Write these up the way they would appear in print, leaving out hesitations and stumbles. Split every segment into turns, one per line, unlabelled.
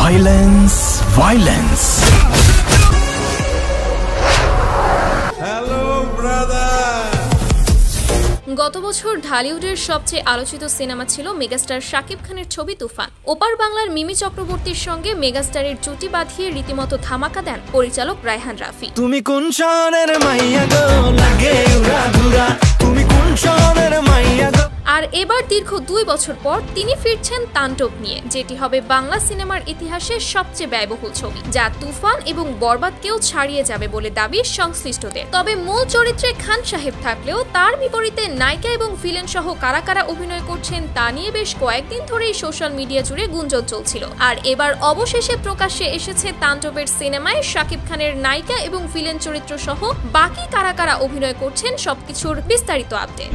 Violence violence.
Hello brother.
গত বছর ঢালিউডের সবচেয়ে আলোচিত সিনেমা ছিল মেগাস্টার শাকিব খানের ছবি তুফান। ওপার বাংলার মিমি চক্রবর্তীর সঙ্গে মেগাস্টারের জুটি বাঁধিয়ে রীতিমতো ধামাকা দেন পরিচালক রায়হান রাফি।
তুমি কোন শহরের মাইয়া গো, লাগে উড়াধুরা, তুমি কোন শহরের মাইয়া গো।
আর এবার দীর্ঘ 2 বছর পর তিনি ফিরছেন তাণ্ডব নিয়ে, যেটি হবে বাংলা সিনেমার ইতিহাসের সবচেয়ে ব্যয়বহুল ছবি, যা তুফান এবং বরবাদকেও ছাড়িয়ে যাবে বলে দাবি সংশ্লিষ্টদের। তবে মূল চরিত্রে খান সাহেব থাকলেও তার বিপরীতে নায়িকা এবং ভিলেন সহ কারা কারা অভিনয় করছেন তা নিয়ে বেশ কয়েকদিন ধরেই সোশ্যাল মিডিয়া জুড়ে গুঞ্জন চলছিল। আর এবার অবশেষে প্রকাশ্যে এসেছে তাণ্ডবের সিনেমায় শাকিব খানের নায়িকা এবং ভিলেন চরিত্র সহ বাকি কারা কারা অভিনয় করছেন সবকিছুর বিস্তারিত আপডেট।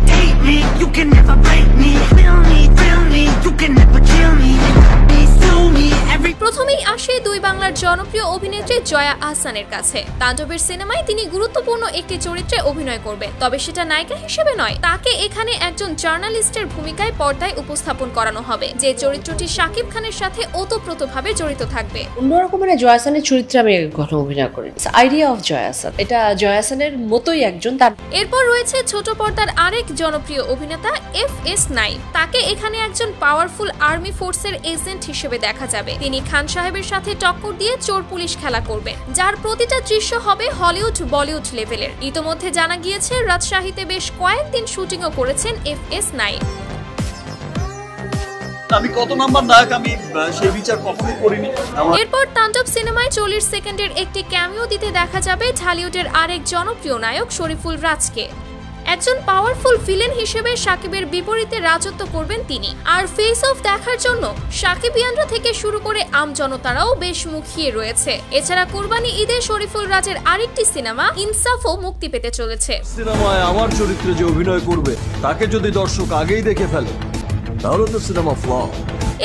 প্রথমেই আসে দুই বাংলার জনপ্রিয় অভিনেত্রী জয়া আহসানের কাছে। তাণ্ডবের সিনেমায় তিনি গুরুত্বপূর্ণ একটি চরিত্রে অভিনয় করবেন, তবে সেটা নায়িকা হিসেবে নয়। তাকে এখানে একজন জার্নালিস্টের ভূমিকায় পর্দায় উপস্থাপন করানো হবে, যে চরিত্রটি শাকিব খানের সাথে ওতপ্রোতভাবে জড়িত থাকবে।
অন্যরকম মানে জয়া আহসানের চরিত্রে আমি কখনো অভিনয় করি। আইডিয়া অফ জয়া আহসান, এটা জয়া আহসানের মতোই একজন। তার
এরপর রয়েছে ছোট পর্দার আরেক জনপ্রিয় অভিনেতা FS নাইম। তাকে এখানে একজন পাওয়ারফুল আর্মি ফোর্সের এজেন্ট হিসেবে দেখা যাবে। তিনি খান সাহেবের সাথে টক্কর দিয়ে চোর পুলিশ খেলা করবেন, যার প্রতিটা দৃশ্য হবে হলিউড বলিউড লেভেলের। ইতোমধ্যে জানা গিয়েছে রাজশাহীতে বেশ কয়েকদিন শুটিংও করেছেন FS নাইম।
আমি কত নাম্বার নায়ক আমি সেই বিচার কখনো করিনি।
এরপর তাণ্ডব সিনেমায় 40 সেকেন্ডের একটি ক্যামিও দিতে দেখা যাবে ঢালিউডের আরেক জনপ্রিয় নায়ক শরীফুল রাজকে। একজন পাওয়ারফুল ভিলেন হিসেবে শাকিবের বিপরীতে রাজত্ব করবেন তিনি। আর ফেস অফ দেখার জন্য শাকিবিয়ানরা থেকে শুরু করে আমজনতারাও বেশ মুখিয়ে রয়েছে। এছাড়া কুরবানি ঈদে শরীফুল রাজের আরেকটি সিনেমা ইনসাফও মুক্তি পেতে চলেছে।
সিনেমায় আমার চরিত্রে যে অভিনয় করবে তাকে যদি দর্শক আগেই দেখে ফেলে তাহলে তো সিনেমা ফ্লপ।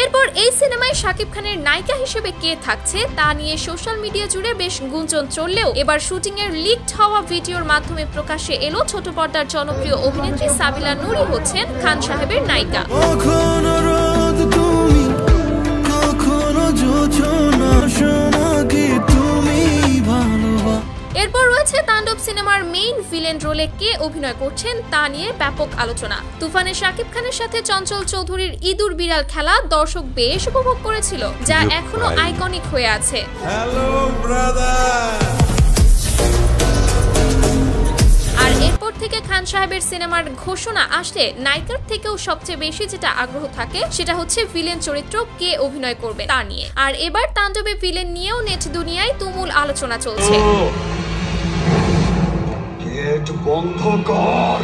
এরপর এই সিনেমায় শাকিব খানের নায়িকা হিসেবে কে থাকছে তা নিয়ে সোশ্যাল মিডিয়া জুড়ে বেশ গুঞ্জন চললেও এবার শুটিং এর লিকড হওয়া ভিডিওর মাধ্যমে প্রকাশ্যে এলো ছোট পর্দার জনপ্রিয় অভিনেত্রী সাবিলা নুরি হচ্ছেন খান সাহেবের নায়িকা। এরপর রয়েছে তাণ্ডব সিনেমার মেইন ভিলেন রোলে কে অভিনয় করছেন তা নিয়ে ব্যাপক আলোচনা। তুফানে শাকিব খানের সাথে চঞ্চল চৌধুরীর ইঁদুর বিড়াল খেলা দর্শক বেশ উপভোগ করেছিল, যা এখনো আইকনিক হয়ে আছে।
Hello brother.
আর এরপর থেকে খান সাহেবের সিনেমার ঘোষণা আসলে নায়িকার থেকেও সবচেয়ে বেশি যেটা আগ্রহ থাকে সেটা হচ্ছে ভিলেন চরিত্র কে অভিনয় করবে তা নিয়ে। আর এবার তাণ্ডবে ভিলেন নিয়েও নেট দুনিয়ায় তুমুল আলোচনা চলছে।
গেট বন্ধ কর।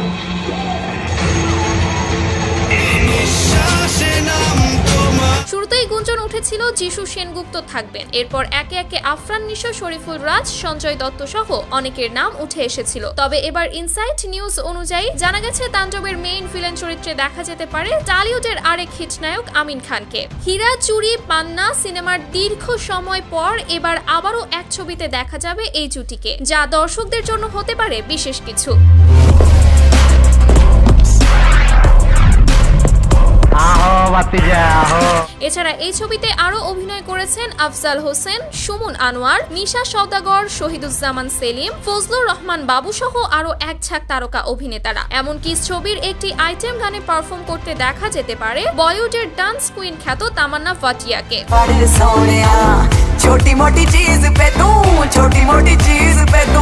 শুরুতেই গুঞ্জন উঠেছিল যিশু সেনগুপ্ত থাকবেন। এরপর একে একে আফরান নিশো, শরীফুল রাজ, সঞ্জয় দত্ত সহ অনেকের নাম উঠে এসেছিল। তবে এবার ইনসাইট নিউজ অনুযায়ী জানা গেছে তাণ্ডবের মেইন ভিলেন চরিত্রে দেখা যেতে পারে টলিউডের আরেক হিট নায়ক আমিন খানকে। হীরা চুরি পান্না সিনেমার দীর্ঘ সময় পর এবার আবারও এক ছবিতে দেখা যাবে এই জুটিকে, যা দর্শকদের জন্য হতে পারে বিশেষ কিছু। এছাড়া এই ছবিতে আরো অভিনয় করেছেন আফজাল হোসেন, সুমন আনোয়ার, নিশা সওদাগর, শহীদুজ্জামান সেলিম, ফজলুর রহমান বাবু সহ আরো এক ঝাঁক তারকা অভিনেতারা। এমনকি ছবির একটি আইটেম গানে পারফর্ম করতে দেখা যেতে পারে বলিউডের ডান্স কুইন খ্যাত তামান্না ভাটিয়াকে। छोटी मोटी चीज पे तू